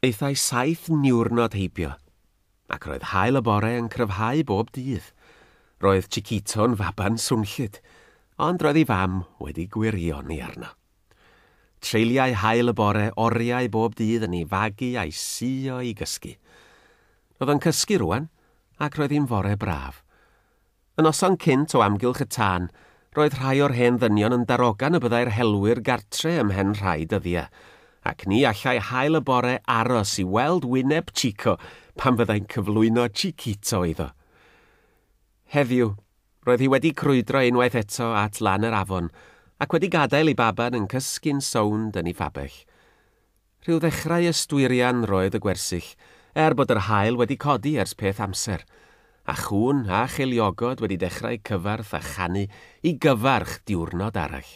Eithai 7 niwrnod heibio, ac roedd haul y bore yn cryfhau bob dydd. Roedd Chiquito'n faban swnllyd, ond roedd ei fam wedi gwirioni arno. Treiliau haul y bore oriau bob dydd yn ei fagu a'i sio i gysgu. Roedd yn cysgu rwan, ac roedd hi'n fore braf. Yn oson cynt o amgylch y tân, roedd rhai o'r hen ddynion yn darogan y byddai'r helwyr gartre ymhen rhai dyddiau, ac ni allai haul y bore aros i weld wyneb Chico pan fyddai'n cyflwyno Chiquito iddo. Heddiw, roedd hi wedi crwydro unwaith eto at lan yr afon, ac wedi gadael ei baban yn cysgu'n sownd yn ei fabell. Rhyw ddechrau ystwyrian roedd y gwersyll, bod yr haul wedi codi ers peth amser, a chŵn a cheiliogod wedi dechrau cyfarth a chanu i gyfarch diwrnod arall.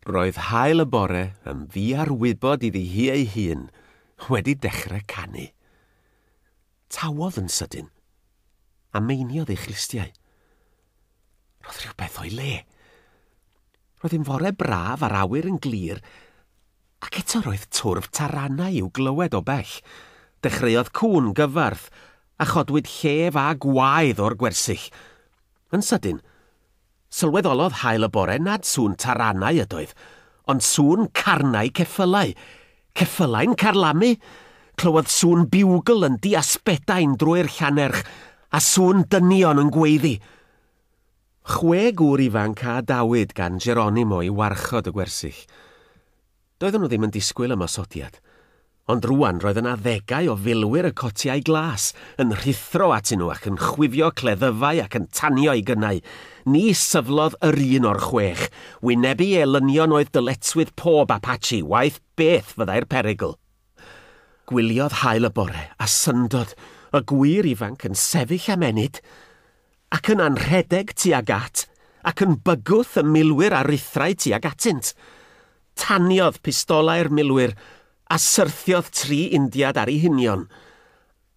Roedd haul y bore yn ddiarwybod iddi hi ei hun wedi dechrau canu. Tawodd yn sydyn, a meiniodd ei chlistiau. Roedd rhywbeth o'i le. Roedd hi'n fore braf ar awyr yn glir, ac eto roedd twrf taranau i'w glywed o bell. Dechreuodd cŵn gyfarth, a chodwyd llef a gwaedd o'r gwersyll. Yn sydyn, sylweddolodd haul y bore nad sŵn taranau ydoedd, ond sŵn carnau ceffylau. Ceffylau'n carlamu, clywodd sŵn biwgl yn diasbedain drwy'r llanerch, a sŵn dynion yn gweiddi. 6 gŵr ifanc a dawyd gan Geronimo i warchod y gwersyll. Doedden nhw ddim yn disgwyl ymosodiad, ond rwan roedd yna 10 o filwyr y cotiau glas yn rhithro atyn nhw ac yn chwifio cleddyfau ac yn tanio i gynnau. Ni syflodd yr un o'r 6, wynebu elynion oedd dyletswydd pob Apache, waith beth fyddai'r perygl. Gwyliodd haul y bore a syndod, y gwir ifanc yn sefyll am enid, ac yn anrhedeg tuag at, ac yn bygwth y milwyr a rithrai tuag atynt. Taniodd pistolau'r milwyr, a syrthiodd 3 indiad ar ei hunion.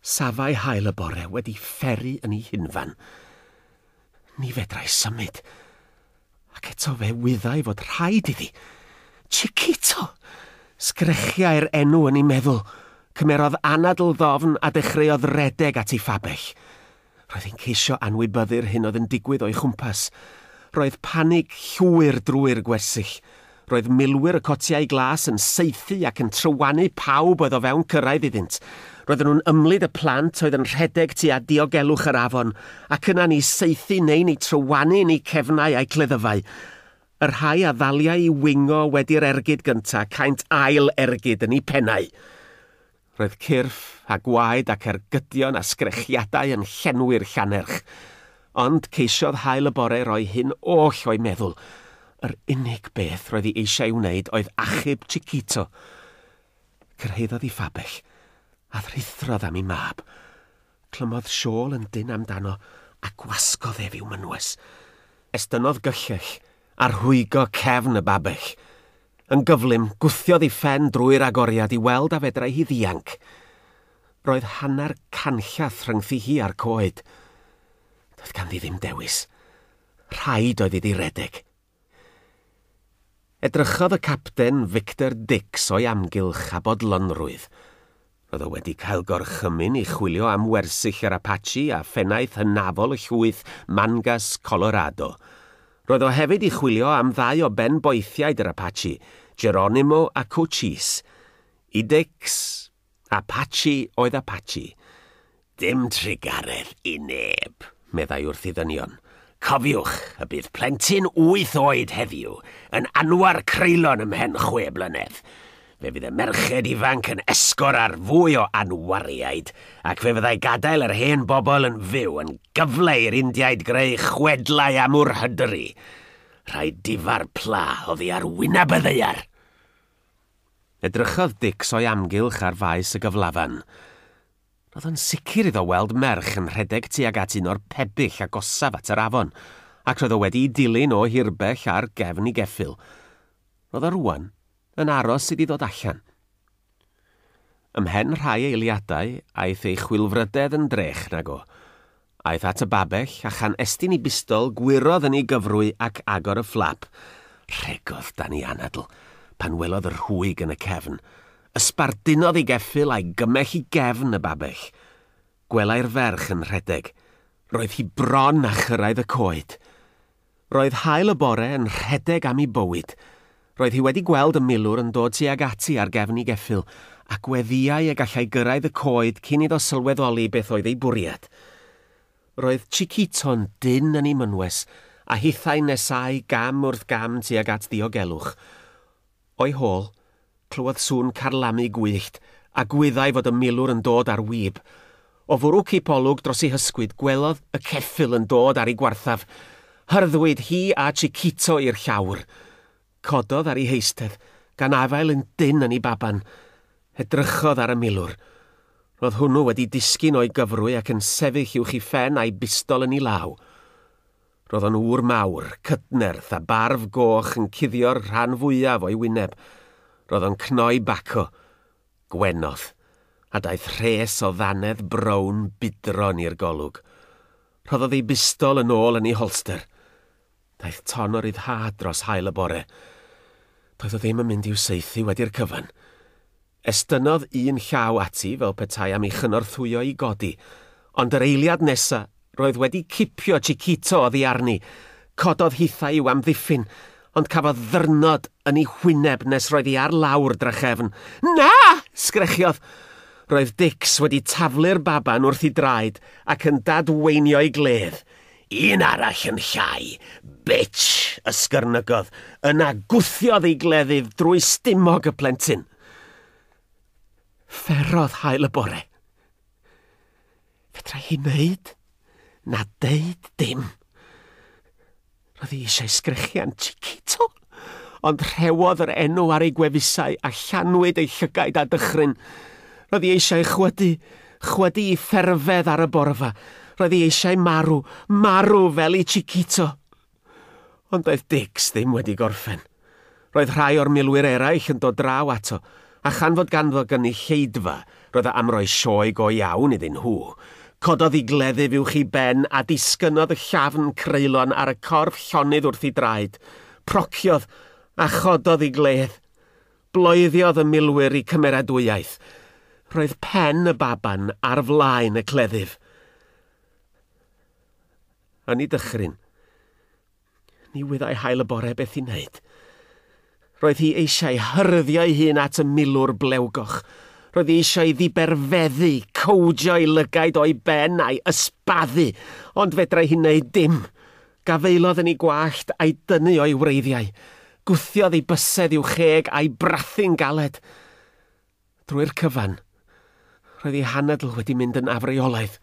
Safai haul y bore wedi fferi yn ei hunfan. Ni fedrai symud, ac eto fe wyddai fod rhaid iddi. Chiquito! Sgrechiau'r enw yn ei meddwl, cymerodd anadl ddofn a dechreuodd redeg at ei fabell. Roedd hi'n ceisio anwybyddu'r hyn oedd yn digwydd o'i chwmpas. Roedd panig llwyr drwy'r gwersyll. Roedd milwyr y cotiau glas yn saethu ac yn trywanu pawb oedd o fewn cyrraedd iddynt. Roedden nhw'n ymlid y plant oedd yn rhedeg tua diogelwch yr afon, ac yna ni saethu neu ni trywanu yn ei cefnau a'i cleddyfau. Yr rhai a ddaliau i wingo wedi'r ergyd gyntaf, caint ail ergyd yn ei pennau. Roedd cyrff a gwaed ac ergydion a sgrechiadau yn llenwi'r llanerch, ond ceisiodd haul y bore roi hyn oll o'i meddwl. Yr unig beth roedd hi eisiau wneud oedd achub Chiquito. Cyrhaeddodd ei fabell, a thrithrodd am ei mab. Clymodd siôl yn dyn amdano a gwasgodd ef i'w mynwes. Estynodd gyllell a rhwygo cefn y babell. Yn gyflym, gwthiodd ei ffen drwy'r agoriad i weld a fedrai hi ddianc. Roedd hanner canllath rhyngthi hi ar coed. Doedd ganddi ddim dewis. Rhaid oedd iddi redeg. Edrychodd y capten Victor Dix o'i amgylch a bodlonrwydd. Roedd o wedi cael gorchymyn i chwilio am wersyll yr Apache a phennaeth hynafol y llwyth Mangas, Colorado. Roedd o hefyd i chwilio am 2 o benboethiaid yr Apache, Geronimo a Cochise. I Dix, Apache oedd Apache. Dim trigaredd i neb, meddai wrth i ddynion. Cofiwch y bydd plentyn 8 oed heddiw yn anwar creulon ymhen 6 blynedd. Fe fydd y merched ifanc yn esgor ar fwy o anwariaid, ac fe fyddai gadael yr hen bobl yn fyw yn gyfle i'r Indiaid greu chwedlau am wr hydru. Rhaid difar pla oddi ar wyneb y ddeiar. Edrychodd Dix o'i amgylch ar faes y gyflafan. Roedd yn sicr iddo weld merch yn rhedeg tuag at un o'r pebyll agosaf at yr afon, ac roedd o wedi dilyn o hirbell ar gefn i geffyl. Roedd o rwan yn aros iddi ddod allan. Ymhen rhai eiliadau, aeth ei chwilfrydedd yn drech nag o. Aeth at y babell a chan estyn i bistol gwirodd yn ei gyfrwy ac agor y fflap. Rhegodd dan ei anadl, pan welodd yr hwyg yn y cefn. Ysbardunodd ei geffyl a'i gymell i gefn y babell. Gwelai'r ferch yn rhedeg. Roedd hi bron a chyrraedd y coed. Roedd haul y bore yn rhedeg am ei bywyd. Roedd hi wedi gweld y milwr yn dod tuag ati ar gefn ei geffyl, ac weddiau y gallai gyrraedd y coed cyn iddo sylweddoli beth oedd ei bwriad. Roedd Chiquito'n dyn yn ei mynwes, a hithau nesau gam wrth gam tuag at ddiogelwch. O'i hôl, clywodd sŵn carlamu gwyllt, a gwyddai fod y milwr yn dod ar wyb. O fwrw cipolwg dros ei hysgwyd, gwelodd y ceffyl yn dod ar ei gwarthaf. Hyrddwyd hi a Chiquito i'r llawr. Cododd ar ei heistedd, gan afael yn dyn yn ei baban. Edrychodd ar y milwr. Roedd hwnnw wedi disgyn o'i gyfrwy ac yn sefyll uwch ei phen a'i bistol yn ei law. Roedd o'n ŵr mawr, cydnerth a barf goch yn cuddio'r rhan fwyaf o'i wyneb. Roedd o'n cnoi baco, gwenodd, a daeth rhes o ddanedd brown bydron i'r golwg. Rhoddodd ei bistol yn ôl yn ei holster. Daeth ton o ryddhad dros haul y bore. Doedd o ddim yn mynd i'w saethu wedi'r cyfan. Estynodd un llaw ati fel petai am ei chynorthwyo i godi, ond yr eiliad nesa roedd wedi cipio Chiquito oddi arni. Cododd hithau i'w amddiffyn, ond cafodd ddyrnod yn ei hwyneb nes roedd hi ar lawr drachefn. Na! Sgrechiodd. Roedd Dix wedi taflu'r baban wrth ei draed ac yn dadweinio ei gledd. Un arall yn llai, bitch, ysgyrnygodd, yna gwthiodd ei gleddydd drwy stumog y plentyn. Ferodd haul y bore. Fedra hi wneud, na deud dim. Roedd hi eisiau sgrechian Chiquito, ond rhewodd yr enw ar ei gwefusau a llanwyd ei llygaid a dychryn. Roedd hi eisiau chwydu i fferfedd ar y borfa. Roedd hi eisiau marw fel i Chiquito. Ond oedd Dix ddim wedi gorffen. Roedd rhai o'r milwyr eraill yn dod draw ato, a chan fod ganddo gynnu lleidfa, roedd am roi sioe go iawn iddyn nhw. Cododd ei gleddyf uwch ei ben a disgynodd y llafn creulon ar y corff llonydd wrth ei draed. Prociodd a chododd ei gledd. Bloeddiodd y milwyr i cymeradwyaeth. Roedd pen y baban ar flaen y cleddyf. Yn ei dychryn, ni wyddai haul y bore beth i wneud. Roedd hi eisiau hyrddio ei hun at y milwr blewgoch. Roedd hi eisiau ddiberfeddu, cowdio ei lygaid o'i ben a'i ysbaddu, ond fedrai hi wneud dim. Gafeilodd yn ei gwallt a'i dynnu o'i wreiddiau. Gwthiodd ei bysedd i'w cheg a'i brathu'n galed. Drwy'r cyfan, roedd ei hanadl wedi mynd yn afreolaidd.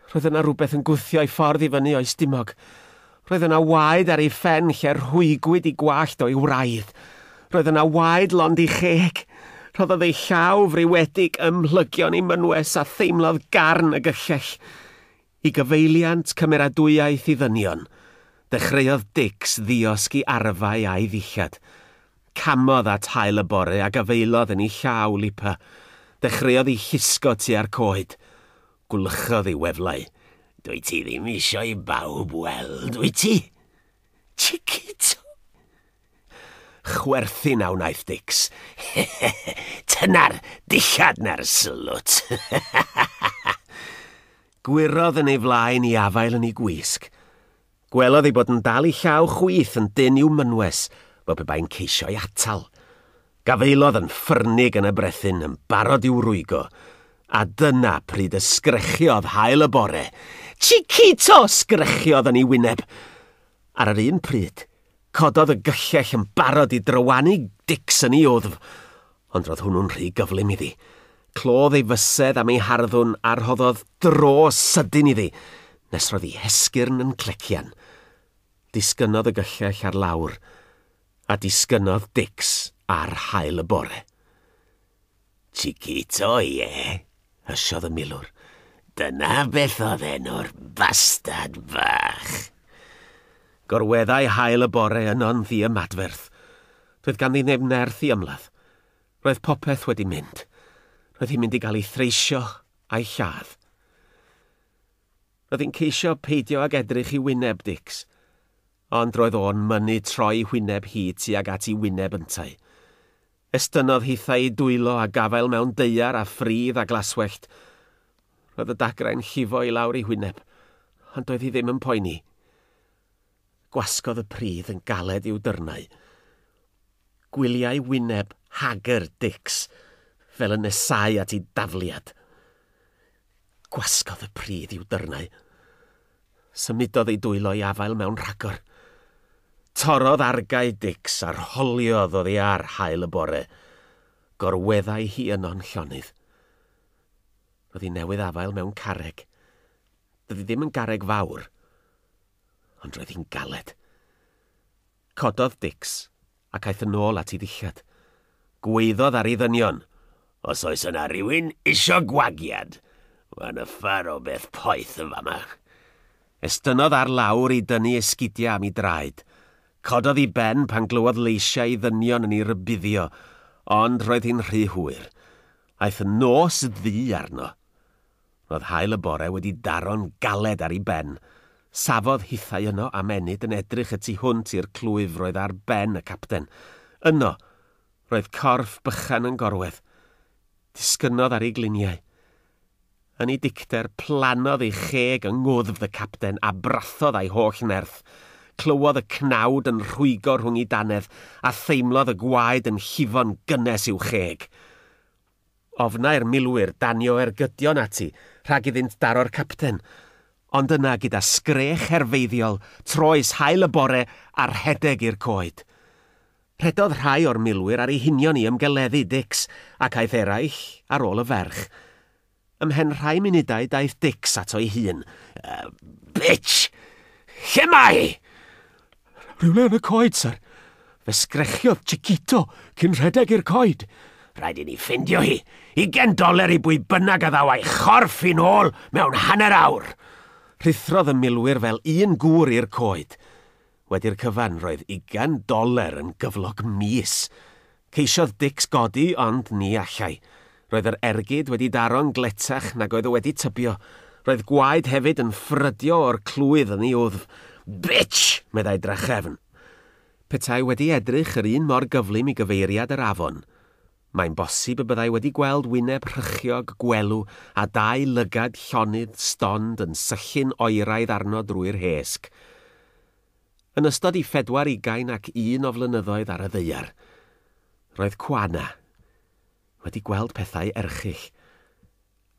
Roedd yna rhywbeth yn gwthio ei ffordd i fyny o'i stumog. Roedd yna waed ar ei phen lle rhwygwyd i gwallt o'i wraidd. Roedd yna waed lond i cheg. Rhoddodd ei llaw friwedig ymhlygion i mynwes a theimlodd garn y gyllell. I gyfeiliant cymeradwyaeth i ddynion, dechreuodd Dix ddiosg i arfau a'i ddillad. Camodd at haul y bore a gyfeilodd yn ei llaw lipa. Dechreuodd ei llusgo tua'r coed. Gwlychodd ei weflau. Dwi ti ddim isio i bawb weld, dwi ti? Chiquito? Chwerthin a wnaeth Dix. Tyna'r dillad na'r sylwt. Gwirodd yn ei flaen i afael yn ei gwisg. Gwelodd ei bod yn dal i llaw chwith yn dyn i'w mynwes, fel pe bai'n ceisio i atal. Gafeilodd yn ffyrnig yn y brethyn yn barod i'w rwygo, a dyna pryd ysgrechiodd haul y bore. Chiquito sgrechiodd yn ei wyneb. Ar yr un pryd, cododd y gyllell yn barod i drywanu Dix yn ei wddf, ond roedd hwnnw'n rhy gyflym iddi. Clodd ei fysedd am ei harddwn a rhoddodd dro sydyn iddi, nes roedd ei hesgyrn yn clecian. Disgynodd y gyllell ar lawr, a disgynodd Dix ar haul y bore. Chiquito, ie, hysiodd y milwr. Dyna beth oedd enw'r bastad bach. Gorweddai haul y bore yno'n ddi-ymadferth. Roedd ganddi neb nerth i ymladd. Roedd popeth wedi mynd. Roedd hi'n mynd i gael ei threisio a'i lladd. Roedd hi'n ceisio peidio ag edrych i wyneb Dix, ond roedd o'n mynnu troi wyneb hi tuag at ei wyneb yntau. Estynodd hithau I dwylo a gafael mewn deiar a ffridd a glaswellt. Roedd y dagrau'n llifo I lawr I hwyneb, ond doedd hi ddim yn poeni. Gwasgodd y pridd yn galed i'w dyrnau. Gwyliau wyneb hager Dix, fel yn nesau at ei dafliad. Gwasgodd y pridd i'w dyrnau. Symudodd ei dwylo I afael mewn rhagor. Torodd argau Dix a'r holiodd oedd ei ar hael y bore. Gorweddau hi yno'n llonydd. Roedd hi newydd afael mewn carreg. Doedd hi ddim yn garreg fawr, ond roedd hi'n galed. Cododd Dix ac aeth yn ôl at ei ddillad. Gweiddodd ar ei ddynion. Os oes yna rhywun isio gwagiad, mae'n yffar o beth poeth yn fama. Estynodd ar lawr I dynnu esgidiau am ei draed. Cododd I ben pan glywodd leisiau I ddynion yn ei rybuddio, ond roedd hi'n rhy hwyr. Aeth yn nos ddu arno. Roedd hael y bore wedi daro'n galed ar ei ben. Safodd hithau yno am enid yn edrych at ei hwnt i'r clwyf roedd ar ben y capten. Yno, roedd corff bychan yn gorwedd. Disgynodd ar ei gliniau. Yn ei dicter planodd ei cheg yng ngwddf y capten a brathodd ei holl nerth. Clywodd y cnawd yn rhwygo rhwng ei danedd a theimlodd y gwaed yn llifo'n gynnes i'w cheg. Ofnau'r milwyr danio ergydion ati rhag iddynt daro'r capten, ond yna gyda sgrech herfeiddiol troes hael y bore ar rhedeg i'r coed. Rhedodd rhai o'r milwyr ar ei hinion I ymgeleddu Dix ac aeth eraill ar ôl y ferch. Ymhen rhai munudau daeth Dix ato ei hun. Bitch! Lle mai? Rhywle yn y coed, sir. Fe sgrechiodd Chiquito cyn rhedeg i'r coed. Rhaid I ni ffindio hi. $20 I bwy bynnag a ddaw a'i chorff I nôl mewn hanner awr. Rhithrodd y milwyr fel un gŵr i'r coed. Wedi'r cyfan roedd $20 yn gyflog mis. Ceisiodd Dix godi, ond ni allai. Roedd yr ergyd wedi daro'n gletach nag oedd o wedi tybio. Roedd gwaed hefyd yn ffrydio o'r clwydd yn ei wddf. Bitch, meddai drachefn. Petai wedi edrych yr un mor gyflym I gyfeiriad yr afon. Mae'n bosib y byddai wedi gweld wyneb rhychiog gwelw a dau lygad llonydd stond yn syllun oeraidd arno drwy'r hesg. Yn ystod I 40 ac 1 o flynyddoedd ar y ddeiar, roedd Cwana wedi gweld pethau erchyll,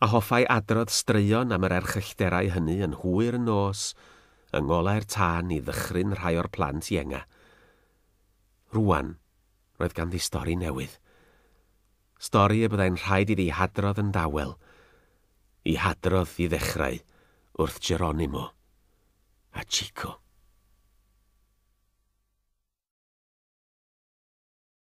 a hoffai adrodd straeon am yr erchyllterau hynny yn hwyr nos, yng ngolau'r tân I ddychryn rhai o'r plant ienga. Rwan, roedd ganddi stori newydd. Stori y byddai'n rhaid iddi hadrodd yn dawel. I hadrodd I ddechrau wrth Geronimo a Chico.